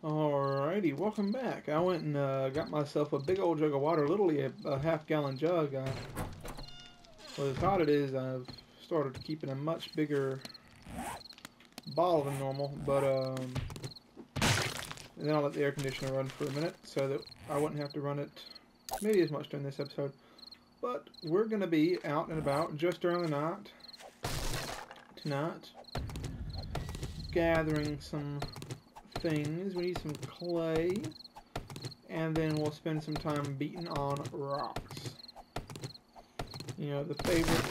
Alrighty, welcome back. I went and got myself a big old jug of water, literally a half-gallon jug. What I thought it is, I've started keeping a much bigger bottle than normal, but and then I'll let the air conditioner run for a minute so that I wouldn't have to run it maybe as much during this episode. But we're going to be out and about just during the night tonight, gathering some things. We need some clay, and then we'll spend some time beating on rocks. You know, the favorite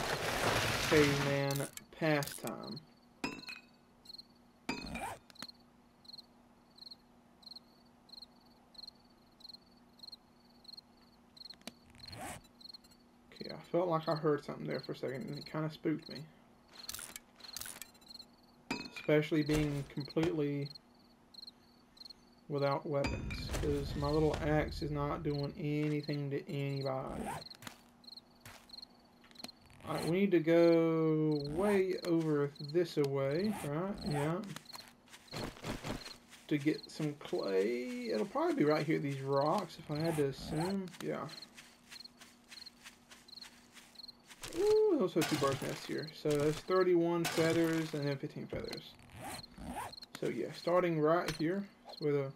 caveman pastime. Okay, I felt like I heard something there for a second, and it kind of spooked me. Especially being completely without weapons, because my little axe is not doing anything to anybody. Alright, we need to go way over this away, right? Yeah. To get some clay. It'll probably be right here, these rocks, if I had to assume. Yeah. Ooh, also 2 bird's nests here. So that's 31 feathers and then 15 feathers. So yeah, starting right here. So where the...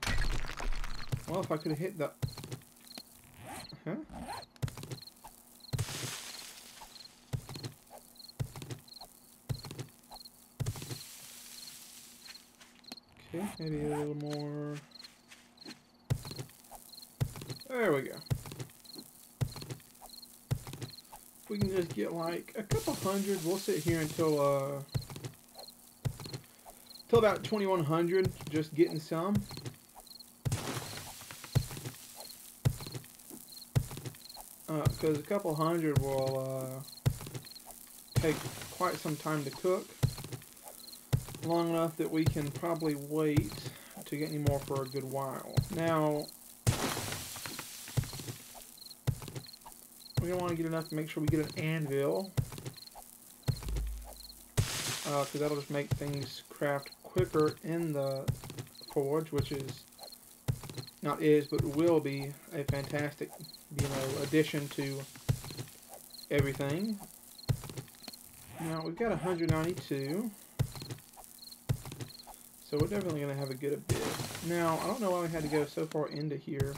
Well, if I could have hit the... Huh? Okay, maybe a little more... There we go. If we can just get like a couple hundred, we'll sit here until about 2100, just getting some. Because a couple hundred will take quite some time to cook. Long enough that we can probably wait to get any more for a good while. Now, we're going to want to get enough to make sure we get an anvil. Because that'll just make things craft quicker in the forge, which is, not is, but will be a fantastic, addition to everything. Now, we've got 192. So we're definitely going to have a good bit. Now, I don't know why we had to go so far into here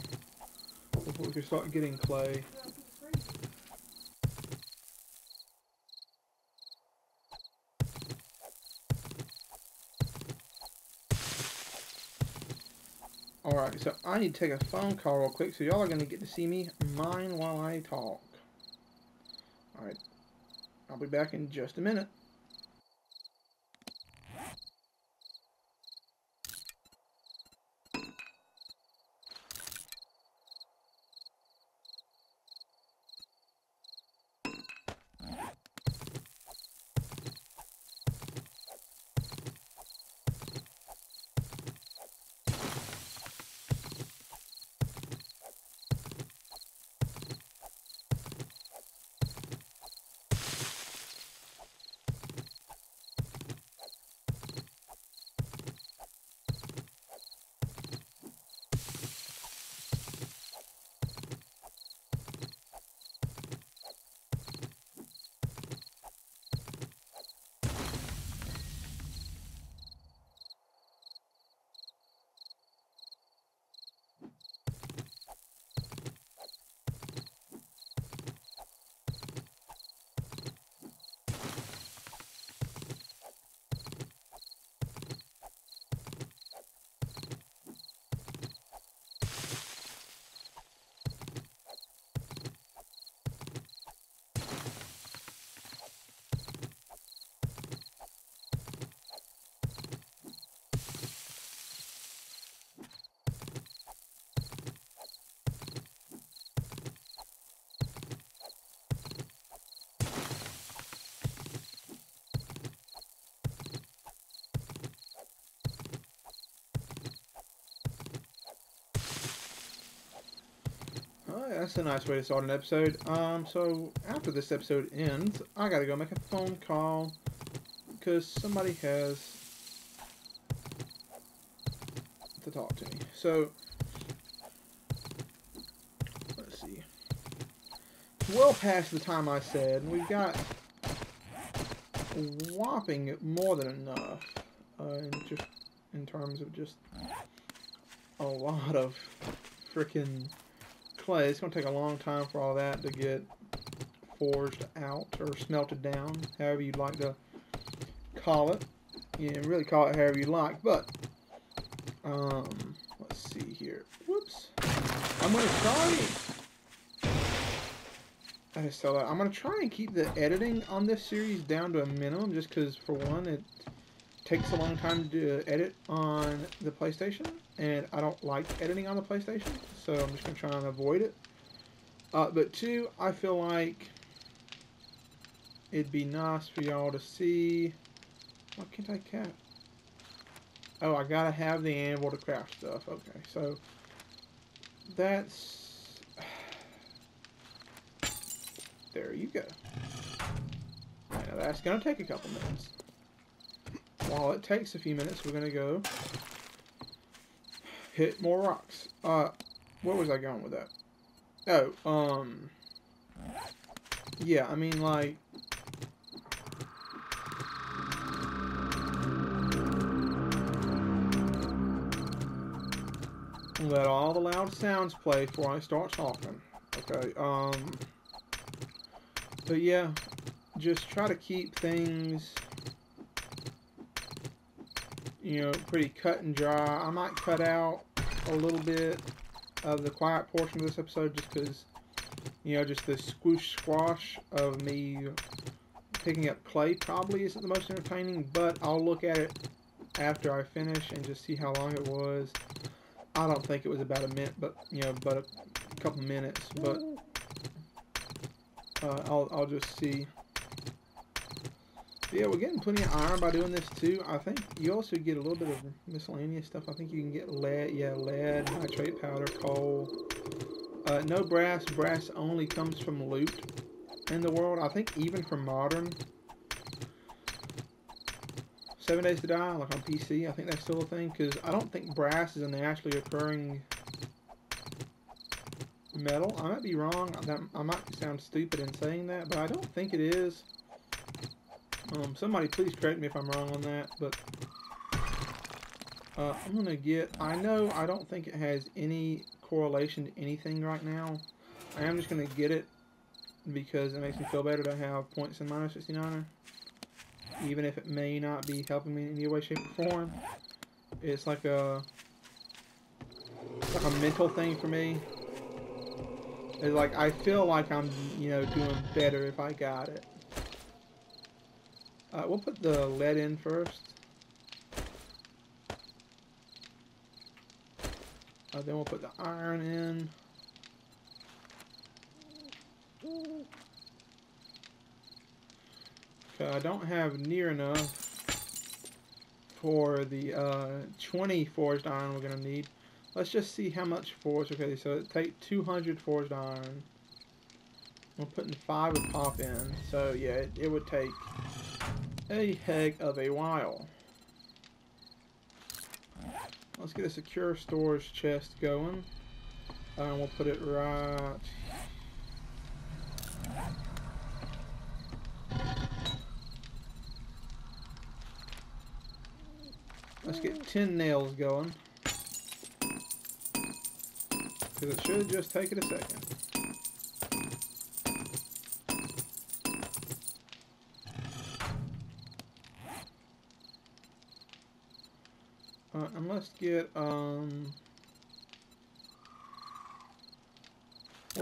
before we could start getting clay. Alright, so I need to take a phone call real quick, so y'all are going to get to see me mine while I talk. Alright, I'll be back in just a minute. That's a nice way to start an episode. So after this episode ends, I gotta go make a phone call because somebody has to talk to me. So, let's see. Well past the time I said, and we've got whopping more than enough just in terms of just a lot of freaking clay. It's going to take a long time for all that to get forged out or smelted down, however you'd like to call it. You can really call it however you like, but let's see here. Whoops. I'm going to try. I just saw that. I'm going to try and keep the editing on this series down to a minimum, just because, for one, it takes a long time to edit on the PlayStation, and I don't like editing on the PlayStation, so I'm just going to try and avoid it. But two, I feel like it'd be nice for y'all to see. Why can't I craft? Oh, I gotta have the anvil to craft stuff. Okay, so that's. There you go. Now that's gonna take a couple minutes. While it takes a few minutes, we're gonna go hit more rocks. Where was I going with that? Oh, yeah, I mean, like, let all the loud sounds play before I start talking. Okay, but yeah, just try to keep things, you know, pretty cut and dry. I might cut out a little bit of the quiet portion of this episode just because, you know, just the squoosh squash of me picking up clay probably isn't the most entertaining, but I'll look at it after I finish and just see how long it was. I don't think it was about a minute, but, you know, but a couple minutes, but I'll just see. But yeah, we're getting plenty of iron by doing this too. I think you also get a little bit of miscellaneous stuff. I think you can get lead, yeah, lead, nitrate powder, coal. No brass. Brass only comes from loot in the world. I think even from modern. 7 Days to Die, like on PC, I think that's still a thing, because I don't think brass is a naturally occurring metal. I might be wrong. I might sound stupid in saying that, but I don't think it is. Somebody please correct me if I'm wrong on that, but I'm going to get... I know I don't think it has any correlation to anything right now. I am just going to get it because it makes me feel better to have points in minus 69er. Even if it may not be helping me in any way, shape, or form. It's like a mental thing for me. It's like, I feel like I'm, you know, doing better if I got it. We'll put the lead in first. Then we'll put the iron in. Okay, I don't have near enough for the 20 forged iron we're going to need. Let's just see how much forged. Okay, so it take 200 forged iron. We're putting 5 of pop in. So yeah, it would take a heck of a while. Let's get a secure storage chest going. And we'll put it right. Let's get 10 nails going. Because it should just take it a second. And let's get, we'll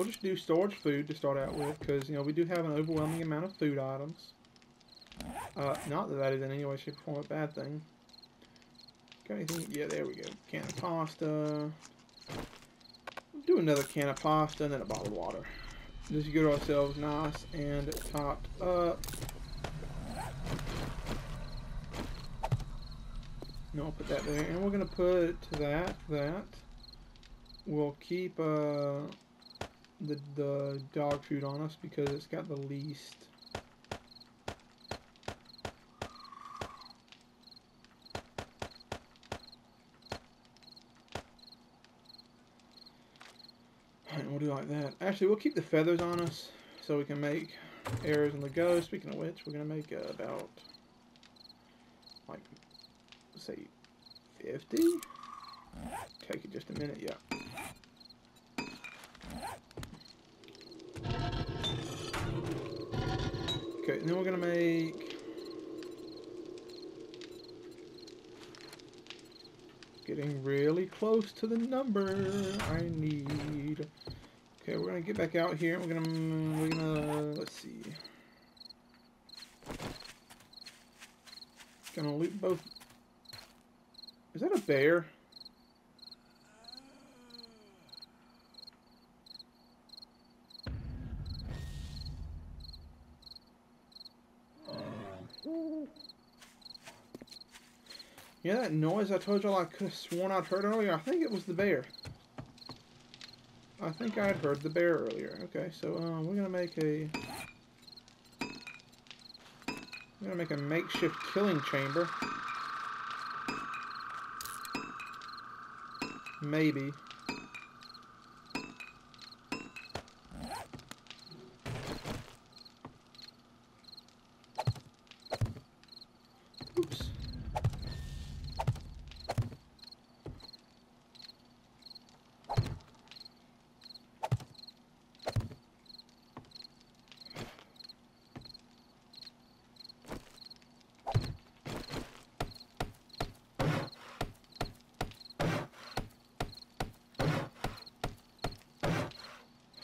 just do storage food to start out with, because, you know, we do have an overwhelming amount of food items. Not that that is in any way, shape, or form a bad thing. Got anything? Yeah, there we go. Can of pasta. Do another can of pasta and then a bottle of water. Just get ourselves nice and topped up. No, I'll put that there. And we're going to put that. We'll keep the dog food on us because it's got the least. And we'll do like that. Actually, we'll keep the feathers on us so we can make arrows on the go. Speaking of which, we're going to make about, like, say, 50? Take it just a minute, yeah. Okay, and then we're going to make... Getting really close to the number I need. Okay, we're gonna get back out here. We're gonna let's see. Gonna loot both. Is that a bear? Yeah, that noise I told y'all I could have sworn I'd heard earlier. I think it was the bear. I think I had heard the bear earlier. Okay, so we're gonna make a makeshift killing chamber. Maybe. Oops.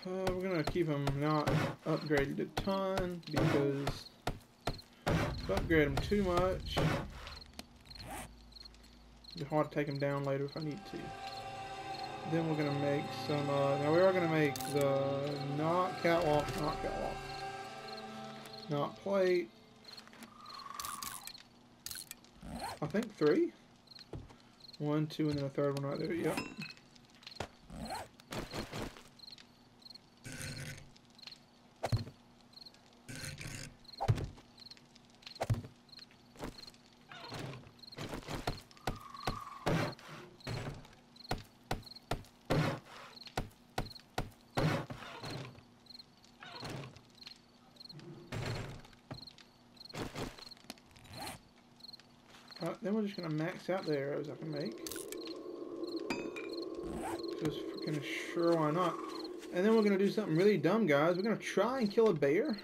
We're gonna keep them not upgraded a ton because if I upgrade them too much, it'll be hard to take them down later if I need to. Then we're gonna make some. Now we are gonna make the not plate. I think 3. 1, 2, and then a third one right there. Yep. Then we're just gonna max out the arrows I can make. Just freaking sure, why not? And then we're gonna do something really dumb, guys. We're gonna try and kill a bear.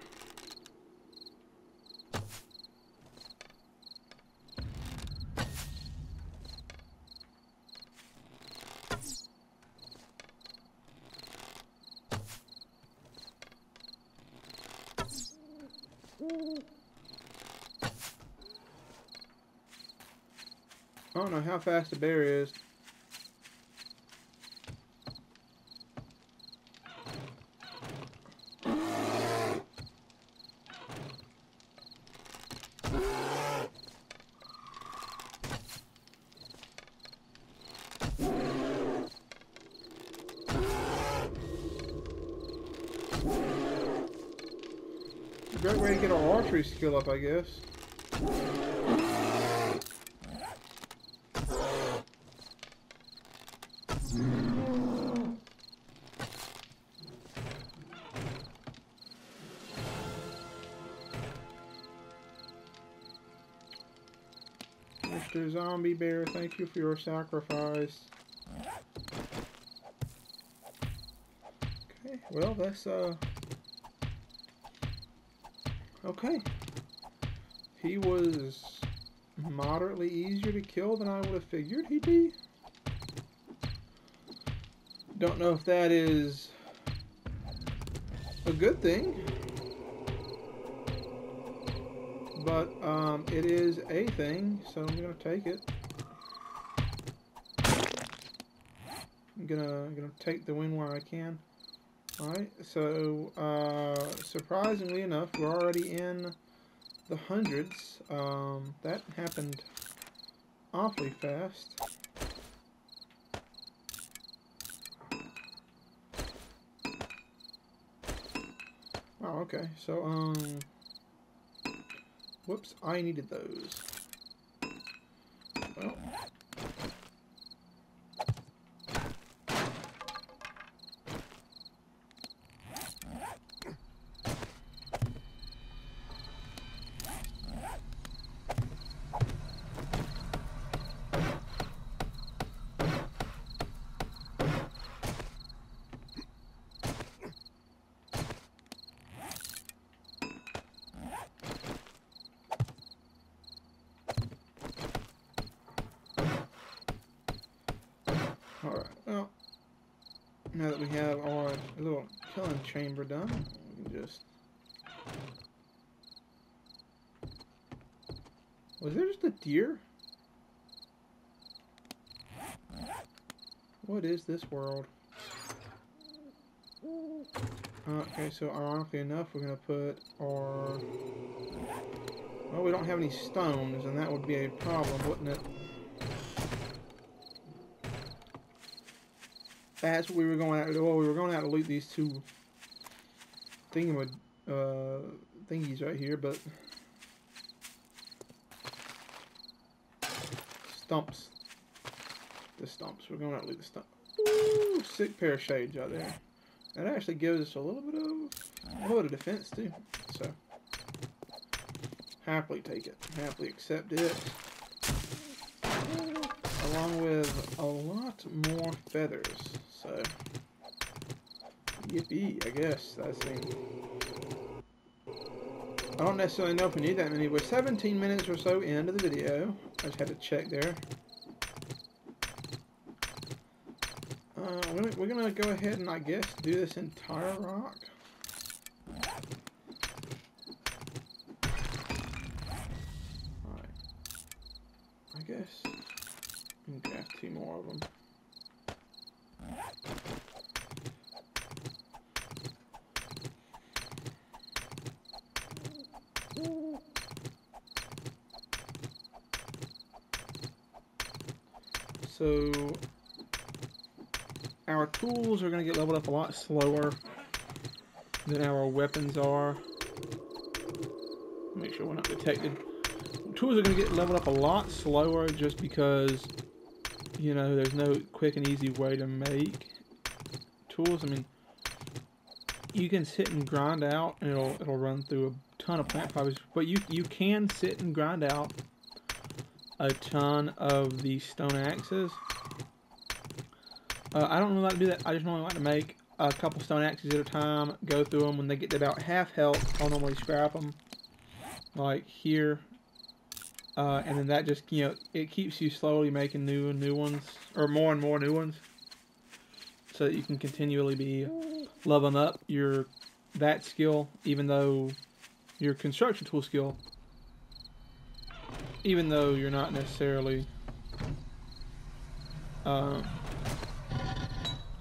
I don't know how fast the bear is. A great way to get our archery skill up, I guess. Mr. Zombie Bear, thank you for your sacrifice. Okay, well, that's, okay. He was moderately easier to kill than I would have figured he'd be. Don't know if that is a good thing, but it is a thing, so I'm gonna take it. I'm gonna take the win where I can. All right, so surprisingly enough, we're already in the hundreds. That happened awfully fast. Oh, okay. So, whoops, I needed those. Well. Alright, well, now that we have our little killing chamber done, we can just... Was there just a deer? What is this world? Okay, so ironically enough, we're going to put our... Well, we don't have any stones, and that would be a problem, wouldn't it? That's what we were going out to do. Well, we were going out to loot these two thingies right here, but... Stumps. The stumps. We're going out to loot the stumps. Ooh, sick pair of shades out there. That actually gives us a little bit of defense too. So happily take it. Happily accept it. Along with a lot more feathers. So yippee, I guess that's the... I don't necessarily know if we need that many. We're 17 minutes or so into the video. I just had to check there. We're gonna go ahead and I guess do this entire rock. Alright. I guess we can craft 2 more of them. So our tools are going to get leveled up a lot slower than our weapons are. Make sure we're not detected. Tools are going to get leveled up a lot slower just because, you know, there's no quick and easy way to make tools. I mean, you can sit and grind out and it'll run through a ton of plant fibers, but you can sit and grind out a ton of these stone axes. I don't really like to do that. I just normally like to make a couple stone axes at a time, go through them. When they get to about half health, I'll normally scrap them, like here. And then that just, you know, it keeps you slowly making new ones, or more and more new ones, so that you can continually be leveling up that skill, even though your construction tool skill, even though you're not necessarily,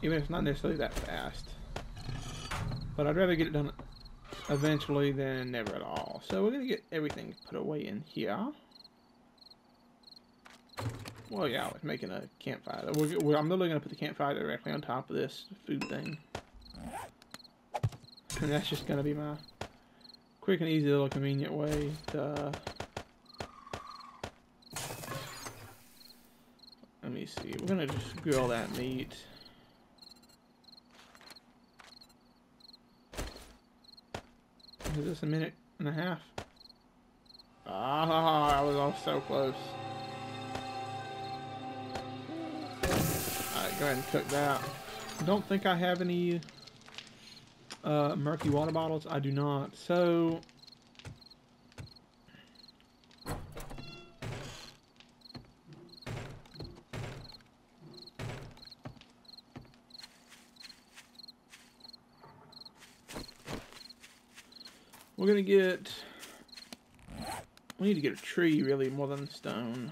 even if it's not necessarily that fast. But I'd rather get it done eventually than never at all. So we're going to get everything put away in here. Well, yeah, I was making a campfire. I'm literally going to put the campfire directly on top of this food thing. And that's just going to be my quick and easy little convenient way to... Let me see. We're going to just grill that meat. Is this a minute and a half? Ah, I was all so close. Alright, go ahead and cook that. I don't think I have any murky water bottles. I do not. So... we're gonna get... we need to get a tree, really, more than stone.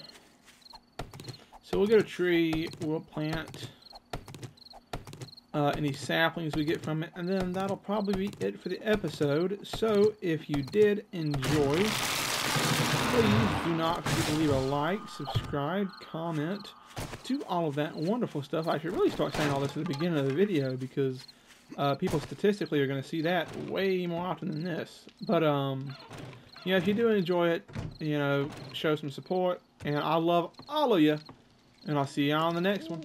So we'll get a tree, we'll plant any saplings we get from it, and then that'll probably be it for the episode. So if you did enjoy, please do not forget to leave a like, subscribe, comment, do all of that wonderful stuff. I should really start saying all this at the beginning of the video, because people statistically are going to see that way more often than this. But, you know, if you do enjoy it, you know, show some support. And I love all of you. And I'll see you on the next one.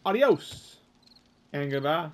Adios. And goodbye.